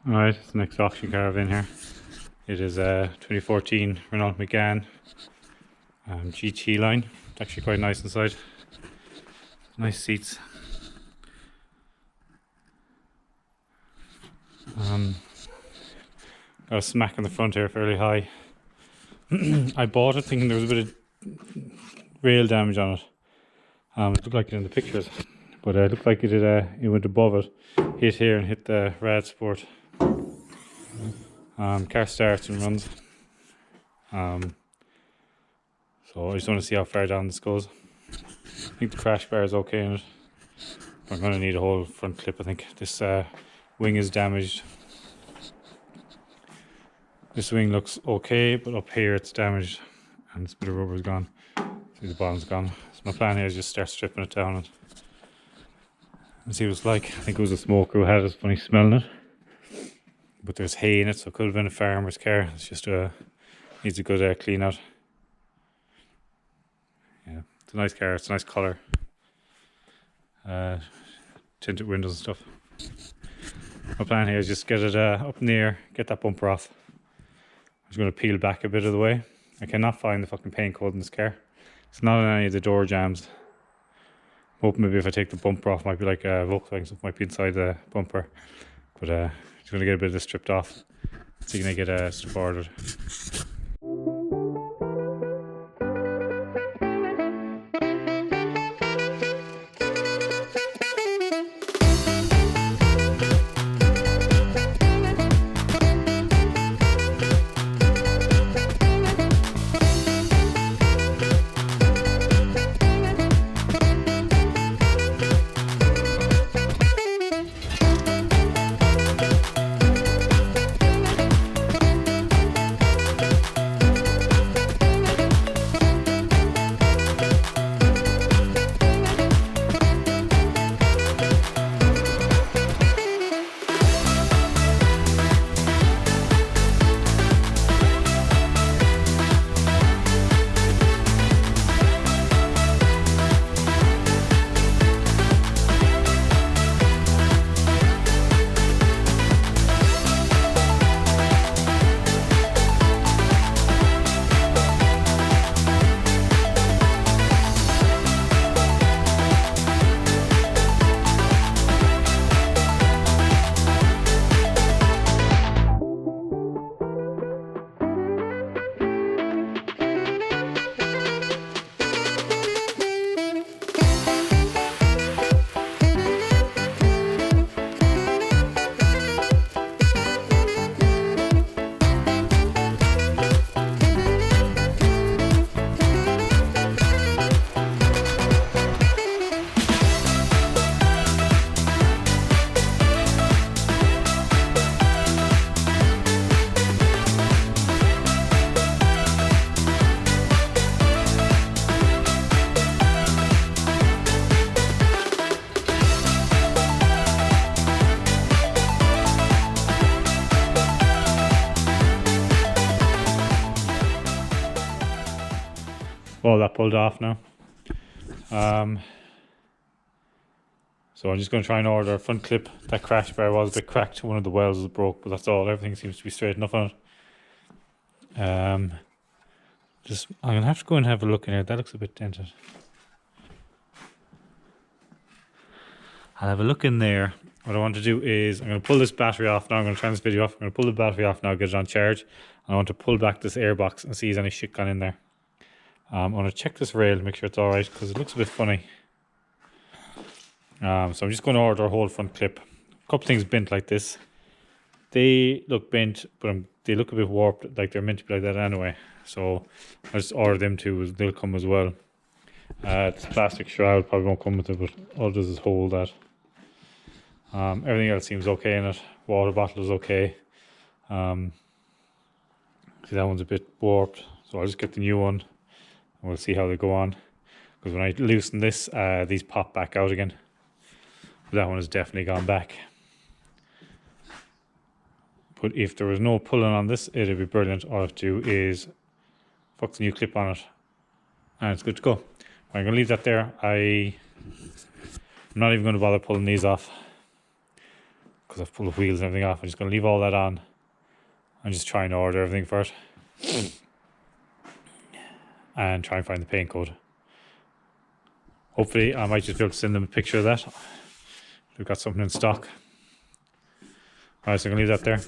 Alright, it's the next auction car I've in here. It is a 2014 Renault Megan GT line. It's actually quite nice inside. Nice seats. Got a smack in the front here, fairly high. I bought it thinking there was a bit of rail damage on it. It looked like it in the pictures, but it looked like it went above it, hit here and hit the rad sport. Car starts and runs. So I just want to see how far down this goes. I think the crash bar is okay in it. I'm going to need a whole front clip. I think this wing is damaged. This wing looks okay, but up here it's damaged and this bit of rubber is gone. See, the bottom's gone. So my plan here is just start stripping it down and see what it's like. I think it was a smoker who had it when he's smelling it. But there's hay in it, so it could have been a farmer's car. It's just needs a good clean out. Yeah, it's a nice car. It's a nice colour. Tinted windows and stuff. My plan here is just get it up in the air, get that bumper off. I'm just going to peel back a bit of the way. I cannot find the fucking paint code in this car. It's not on any of the door jams. I'm hoping maybe if I take the bumper off, it might be like a Volkswagen stuff, might be inside the bumper. But just going to get a bit of this stripped off. So you can get stuff ordered. Well, that pulled off now. So I'm just going to try and order a front clip. That crash bar was a bit cracked. One of the wells was broke, but that's all. Everything seems to be straight enough on it. I'm going to have to go and have a look in here. That looks a bit dented. I'll have a look in there. What I want to do is I'm going to pull this battery off now. I'm going to turn this video off. I'm going to pull the battery off now, get it on charge. I want to pull back this airbox and see if there's any shit gone in there. I'm going to check this rail to make sure it's alright because it looks a bit funny. So I'm just going to order a whole front clip. A couple things bent like this. They look bent, but they look a bit warped, like they're meant to be like that anyway. So I'll just order them too, they'll come as well. This plastic shroud probably won't come with it, but all it does is hold that. Everything else seems okay in it. Water bottle is okay. See, that one's a bit warped, so I'll just get the new one. We'll see how they go on, because when I loosen this, these pop back out again. But that one has definitely gone back. But if there was no pulling on this, it'd be brilliant. All I have to do is fuck the new clip on it, and it's good to go. I'm going to leave that there. I'm not even going to bother pulling these off. because I've pulled the wheels and everything off. I'm just going to leave all that on and just try and order everything for it and try and find the paint code. Hopefully I might just be able to send them a picture of that. We've got something in stock. Alright, so I'm going to leave that there.